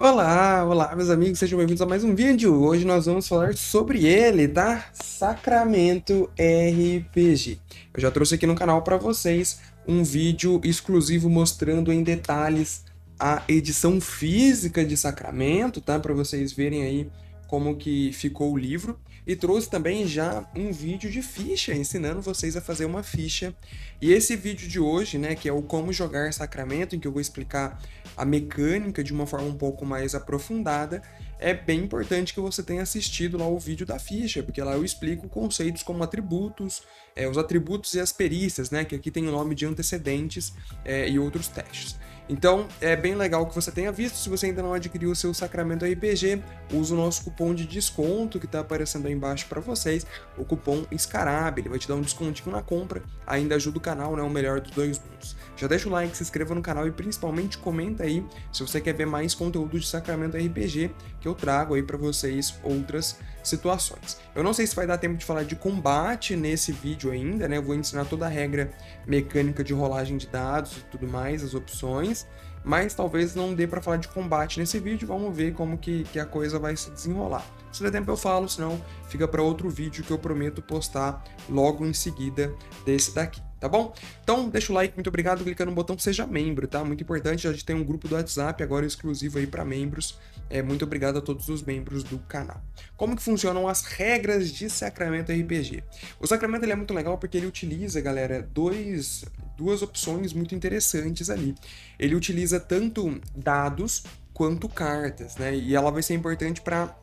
Olá, meus amigos, sejam bem-vindos a mais um vídeo. Hoje nós vamos falar sobre ele, tá? Sacramento RPG. Eu já trouxe aqui no canal para vocês um vídeo exclusivo mostrando em detalhes a edição física de Sacramento, tá? Para vocês verem aí como que ficou o livro. E trouxe também já um vídeo de ficha, ensinando vocês a fazer uma ficha. E esse vídeo de hoje, né, que é o Como Jogar Sacramento, em que eu vou explicar a mecânica de uma forma um pouco mais aprofundada, é bem importante que você tenha assistido lá o vídeo da ficha, porque lá eu explico conceitos como atributos, os atributos e as perícias, né, que aqui tem o nome de antecedentes e outros testes. Então, é bem legal que você tenha visto. Se você ainda não adquiriu o seu Sacramento RPG, usa o nosso cupom de desconto que está aparecendo aí embaixo para vocês, o cupom SCARAB. Ele vai te dar um descontinho na compra, ainda ajuda o canal, né, o melhor dos dois mundos. Já deixa o like, se inscreva no canal e principalmente comenta aí se você quer ver mais conteúdo de Sacramento RPG, que eu trago aí para vocês outras situações. Eu não sei se vai dar tempo de falar de combate nesse vídeo ainda, né? Eu vou ensinar toda a regra mecânica de rolagem de dados e tudo mais, as opções, mas talvez não dê para falar de combate nesse vídeo. Vamos ver como que a coisa vai se desenrolar. Se der tempo eu falo, senão fica para outro vídeo que eu prometo postar logo em seguida desse daqui, tá bom? Então deixa o like, muito obrigado, clica no botão seja membro, tá? Muito importante, a gente tem um grupo do WhatsApp agora exclusivo aí para membros. Muito obrigado a todos os membros do canal. Como que funcionam as regras de Sacramento RPG? O Sacramento ele é muito legal porque ele utiliza, galera, duas opções muito interessantes ali. Ele utiliza tanto dados quanto cartas, né? E ela vai ser importante para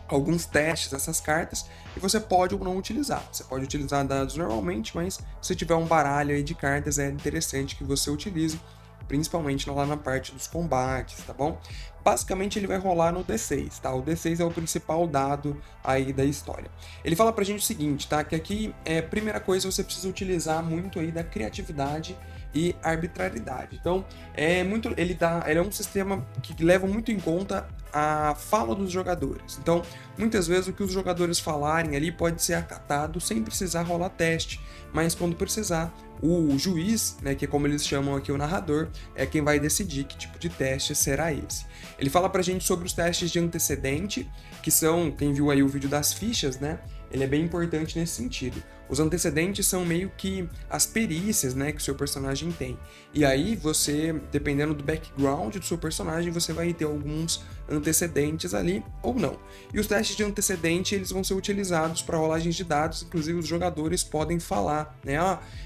alguns testes dessas cartas, e você pode ou não utilizar. Você pode utilizar dados normalmente, mas se tiver um baralho aí de cartas, é interessante que você utilize, principalmente lá na parte dos combates, tá bom? Basicamente ele vai rolar no D6, tá? O D6 é o principal dado aí da história. Ele fala pra gente o seguinte, tá? Que aqui, primeira coisa, você precisa utilizar muito aí da criatividade e arbitrariedade. Então, ele é um sistema que leva muito em conta a fala dos jogadores. Então, muitas vezes o que os jogadores falarem ali pode ser acatado sem precisar rolar teste, mas quando precisar, o juiz, né, que é como eles chamam aqui o narrador, é quem vai decidir que tipo de teste será esse. Ele fala pra gente sobre os testes de antecedente, que são, quem viu aí o vídeo das fichas, né? Ele é bem importante nesse sentido. Os antecedentes são meio que as perícias, né, que o seu personagem tem. E aí você, dependendo do background do seu personagem, você vai ter alguns antecedentes ali ou não. E os testes de antecedente, eles vão ser utilizados para rolagens de dados, inclusive os jogadores podem falar, né?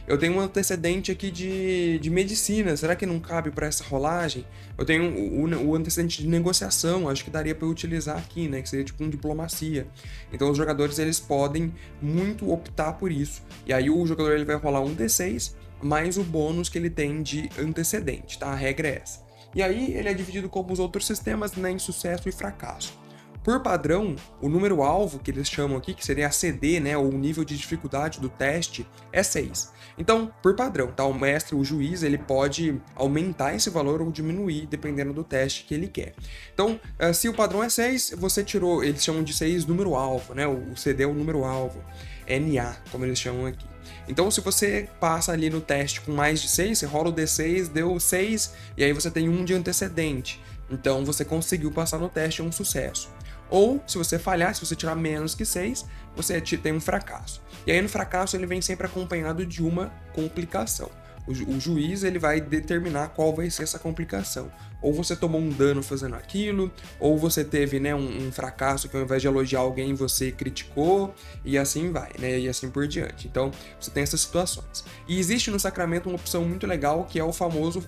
Eu tenho um antecedente aqui de medicina, será que não cabe para essa rolagem? Eu tenho o antecedente de negociação, acho que daria para eu utilizar aqui, né, que seria tipo um diplomacia. Então os jogadores, eles podem muito optar por isso. E aí o jogador ele vai rolar um D6 mais o bônus que ele tem de antecedente, tá? A regra é essa. E aí ele é dividido como os outros sistemas, né, em sucesso e fracasso. Por padrão, o número alvo, que eles chamam aqui, que seria a CD, né, ou o nível de dificuldade do teste, é 6. Então, por padrão, tá? O mestre, o juiz, ele pode aumentar esse valor ou diminuir, dependendo do teste que ele quer. Então, se o padrão é 6, você tirou, eles chamam de 6 número alvo, né? O CD é o número alvo, NA, como eles chamam aqui. Então, se você passa ali no teste com mais de 6, você rola o D6, deu 6, e aí você tem um de antecedente. Então, você conseguiu passar no teste, é um sucesso. Ou, se você falhar, se você tirar menos que 6, você tem um fracasso. E aí no fracasso ele vem sempre acompanhado de uma complicação. O juiz ele vai determinar qual vai ser essa complicação. Ou você tomou um dano fazendo aquilo, ou você teve, né, um fracasso que ao invés de elogiar alguém você criticou, e assim vai, né, e assim por diante. Então você tem essas situações. E existe no Sacramento uma opção muito legal que é o famoso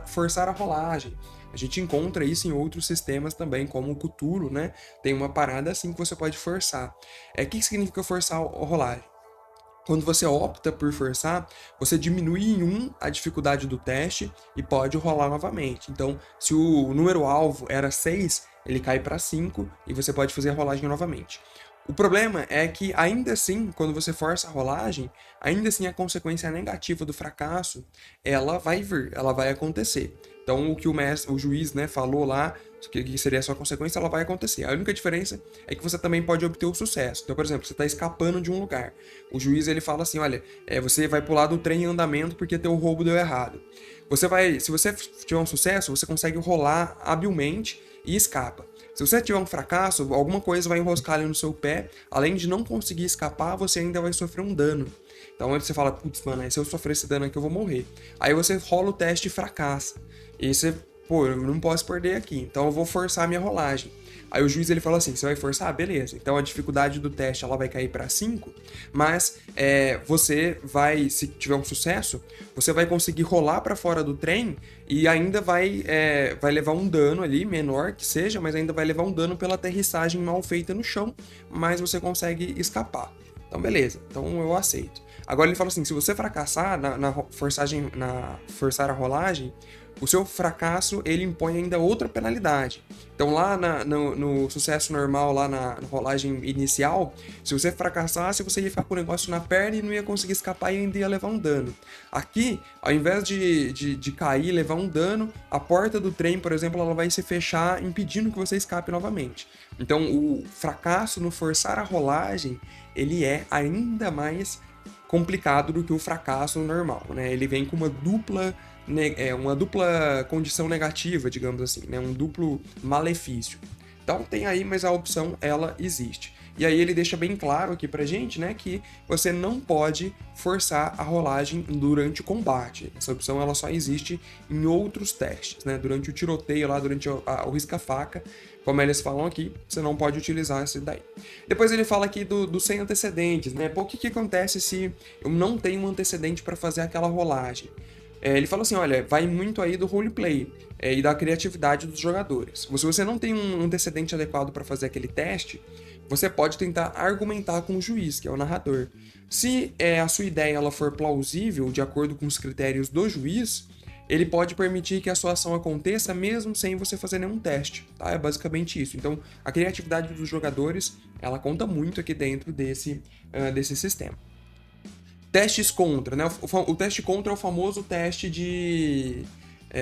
forçar a rolagem. A gente encontra isso em outros sistemas também, como o Cthulhu, né? Tem uma parada assim que você pode forçar. O que significa forçar a rolagem? Quando você opta por forçar, você diminui em 1 a dificuldade do teste e pode rolar novamente. Então, se o número alvo era 6, ele cai para 5 e você pode fazer a rolagem novamente. O problema é que, ainda assim, quando você força a rolagem, ainda assim a consequência negativa do fracasso, ela vai vir, ela vai acontecer. Então, o que o juiz, né, falou lá, que seria a sua consequência, ela vai acontecer. A única diferença é que você também pode obter o sucesso. Então, por exemplo, você está escapando de um lugar. O juiz, ele fala assim, olha, você vai pular do trem em andamento porque teu roubo deu errado. Se você tiver um sucesso, você consegue rolar habilmente e escapa. Se você tiver um fracasso, alguma coisa vai enroscar ali no seu pé, além de não conseguir escapar, você ainda vai sofrer um dano. Então aí você fala, putz, mano, se eu sofrer esse dano aqui eu vou morrer. Aí você rola o teste e fracassa. E você, pô, eu não posso perder aqui, então eu vou forçar a minha rolagem. Aí o juiz ele fala assim, você vai forçar? Beleza. Então a dificuldade do teste ela vai cair para 5, mas você vai, se tiver um sucesso, você vai conseguir rolar para fora do trem e ainda vai levar um dano ali, menor que seja, mas ainda vai levar um dano pela aterrissagem mal feita no chão, mas você consegue escapar. Então beleza, então eu aceito. Agora ele fala assim, se você fracassar na forçar a rolagem, o seu fracasso ele impõe ainda outra penalidade. Então lá no sucesso normal, lá na rolagem inicial, se você fracassasse, você ia ficar com o negócio na perna e não ia conseguir escapar e ainda ia levar um dano. Aqui, ao invés de cair e levar um dano, a porta do trem, por exemplo, ela vai se fechar impedindo que você escape novamente. Então o fracasso no forçar a rolagem, ele é ainda mais complicado do que o fracasso normal, né? Ele vem com uma dupla condição negativa, digamos assim, né? Um duplo malefício. Então tem aí, mas a opção ela existe. E aí ele deixa bem claro aqui pra gente, né, que você não pode forçar a rolagem durante o combate. Essa opção ela só existe em outros testes, né? Durante o tiroteio lá, durante o risca-faca, como eles falam aqui, você não pode utilizar esse daí. Depois ele fala aqui do sem antecedentes, né? Pô, o que acontece se eu não tenho um antecedente para fazer aquela rolagem? Ele fala assim, olha, vai muito aí do roleplay e da criatividade dos jogadores. Se você não tem um antecedente adequado para fazer aquele teste, você pode tentar argumentar com o juiz, que é o narrador. Se a sua ideia ela for plausível, de acordo com os critérios do juiz, ele pode permitir que a sua ação aconteça mesmo sem você fazer nenhum teste, tá? É basicamente isso. Então, a criatividade dos jogadores, ela conta muito aqui dentro desse sistema. Testes contra, né? O teste contra é o famoso teste de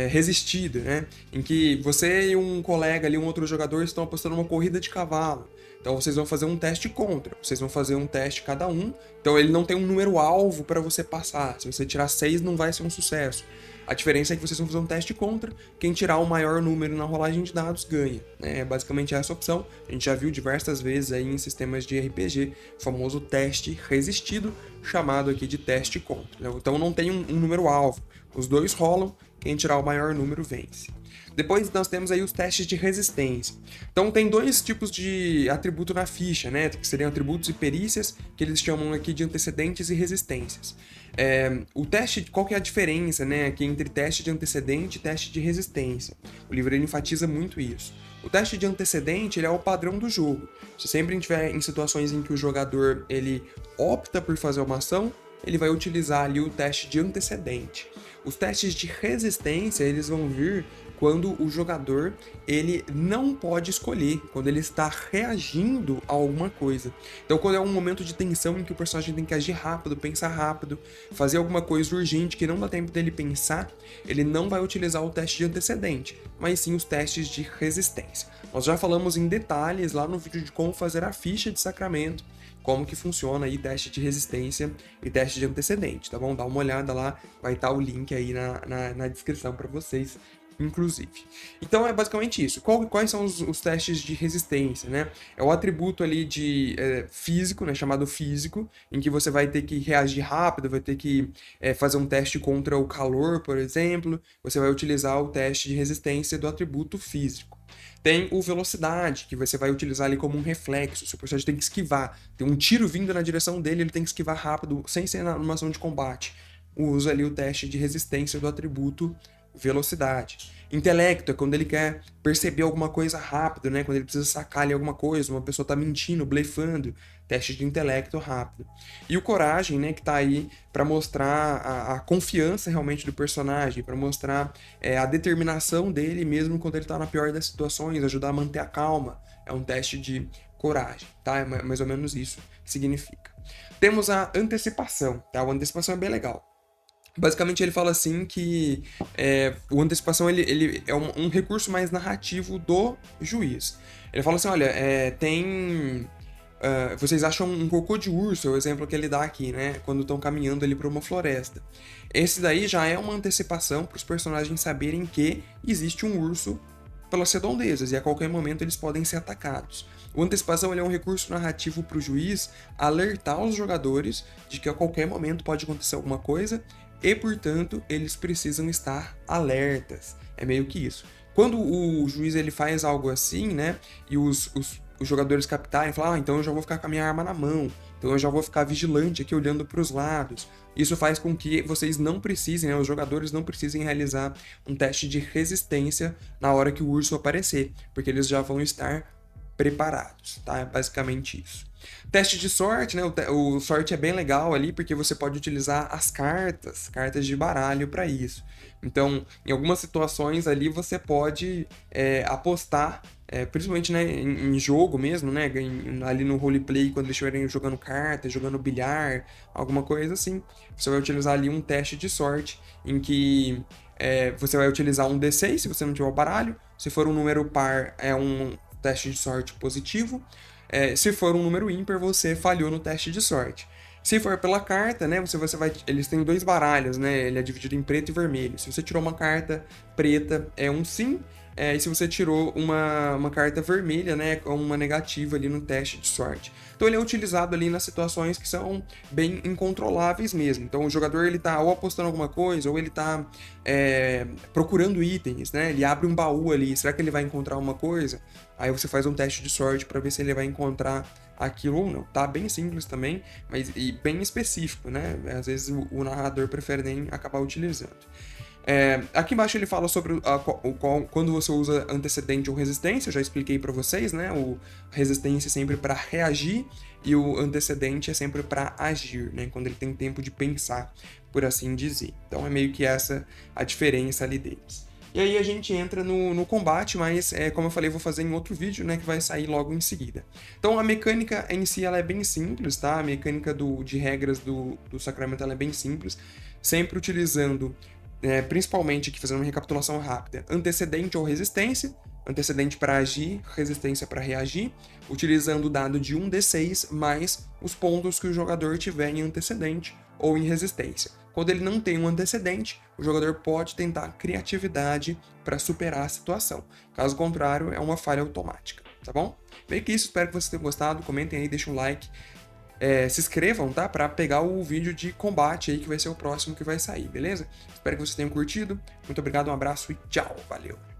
resistido, né? Em que você e um colega ali, um outro jogador, estão apostando uma corrida de cavalo. Então vocês vão fazer um teste contra. Vocês vão fazer um teste cada um. Então ele não tem um número alvo para você passar. Se você tirar 6, não vai ser um sucesso. A diferença é que vocês vão fazer um teste contra. Quem tirar o maior número na rolagem de dados ganha. É basicamente essa opção. A gente já viu diversas vezes aí em sistemas de RPG, o famoso teste resistido, chamado aqui de teste contra. Então não tem um número alvo. Os dois rolam, quem tirar o maior número vence. Depois nós temos aí os testes de resistência. Então tem dois tipos de atributo na ficha, né? Que seriam atributos e perícias, que eles chamam aqui de antecedentes e resistências. O teste, qual que é a diferença, né, aqui entre teste de antecedente e teste de resistência? O livro ele enfatiza muito isso. O teste de antecedente ele é o padrão do jogo. Se sempre estiver em situações em que o jogador ele opta por fazer uma ação, ele vai utilizar ali o teste de antecedente. Os testes de resistência eles vão vir quando o jogador ele não pode escolher, quando ele está reagindo a alguma coisa. Então, quando é um momento de tensão em que o personagem tem que agir rápido, pensar rápido, fazer alguma coisa urgente que não dá tempo dele pensar, ele não vai utilizar o teste de antecedente, mas sim os testes de resistência. Nós já falamos em detalhes lá no vídeo de como fazer a ficha de Sacramento, como que funciona aí teste de resistência e teste de antecedente, tá bom? Dá uma olhada lá, vai estar o link aí na descrição para vocês, inclusive. Então é basicamente isso. Quais são os testes de resistência, né? É o atributo ali de físico, né? Chamado físico, em que você vai ter que reagir rápido, vai ter que fazer um teste contra o calor, por exemplo. Você vai utilizar o teste de resistência do atributo físico. Tem o velocidade, que você vai utilizar ali como um reflexo. O seu personagem tem que esquivar. Tem um tiro vindo na direção dele, ele tem que esquivar rápido, sem ser numa ação de combate. Usa ali o teste de resistência do atributo velocidade. Intelecto é quando ele quer perceber alguma coisa rápido, né? Quando ele precisa sacar ali alguma coisa, uma pessoa tá mentindo, blefando, teste de intelecto rápido. E o coragem, né? Que tá aí para mostrar a confiança realmente do personagem, para mostrar a determinação dele mesmo quando ele tá na pior das situações, ajudar a manter a calma. É um teste de coragem, tá? É mais ou menos isso que significa. Temos a antecipação, tá? A antecipação é bem legal. Basicamente, ele fala assim que o antecipação ele é um recurso mais narrativo do juiz. Ele fala assim, olha, vocês acham um cocô de urso, é o exemplo que ele dá aqui, né? Quando estão caminhando ali para uma floresta. Esse daí já é uma antecipação para os personagens saberem que existe um urso pelas redondezas e a qualquer momento eles podem ser atacados. O antecipação ele é um recurso narrativo para o juiz alertar os jogadores de que a qualquer momento pode acontecer alguma coisa e, portanto, eles precisam estar alertas. É meio que isso. Quando o juiz ele faz algo assim, né, e os jogadores captarem e falar, então eu já vou ficar com a minha arma na mão, então eu já vou ficar vigilante aqui olhando para os lados. Isso faz com que vocês não precisem, né, os jogadores não precisem realizar um teste de resistência na hora que o urso aparecer, porque eles já vão estar preparados, tá? É basicamente isso. Teste de sorte, né? O sorte é bem legal ali porque você pode utilizar as cartas de baralho para isso. Então, em algumas situações ali você pode apostar, principalmente, né, em jogo mesmo, né? Ali no roleplay, quando eles estiverem jogando cartas, jogando bilhar, alguma coisa assim. Você vai utilizar ali um teste de sorte em que você vai utilizar um D6 se você não tiver o baralho. Se for um número par, é um teste de sorte positivo. Se for um número ímpar, você falhou no teste de sorte. Se for pela carta, né, você vai. Eles têm dois baralhos, né? Ele é dividido em preto e vermelho. Se você tirou uma carta preta, é um sim. E se você tirou uma carta vermelha, né, com uma negativa ali no teste de sorte. Então ele é utilizado ali nas situações que são bem incontroláveis mesmo. Então o jogador ele tá ou apostando alguma coisa, ou ele tá procurando itens, né? Ele abre um baú ali, será que ele vai encontrar uma coisa? Aí você faz um teste de sorte para ver se ele vai encontrar aquilo ou não. Tá bem simples também, mas e bem específico, né? Às vezes o narrador prefere nem acabar utilizando. Aqui embaixo ele fala sobre quando você usa antecedente ou resistência, eu já expliquei para vocês, né? O resistência é sempre para reagir e o antecedente é sempre para agir, né? Quando ele tem tempo de pensar, por assim dizer. Então é meio que essa a diferença ali deles. E aí a gente entra no combate, mas como eu falei, eu vou fazer em outro vídeo, né, que vai sair logo em seguida. Então a mecânica em si ela é bem simples, tá? A mecânica de regras do Sacramento ela é bem simples, sempre utilizando principalmente aqui fazendo uma recapitulação rápida, antecedente ou resistência, antecedente para agir, resistência para reagir, utilizando o dado de 1d6 mais os pontos que o jogador tiver em antecedente ou em resistência. Quando ele não tem um antecedente, o jogador pode tentar criatividade para superar a situação. Caso contrário, é uma falha automática, tá bom? Meio que isso, espero que vocês tenham gostado, comentem aí, deixem um like. Se inscrevam, tá? Para pegar o vídeo de combate aí, que vai ser o próximo que vai sair, beleza? Espero que vocês tenham curtido. Muito obrigado, um abraço e tchau, valeu!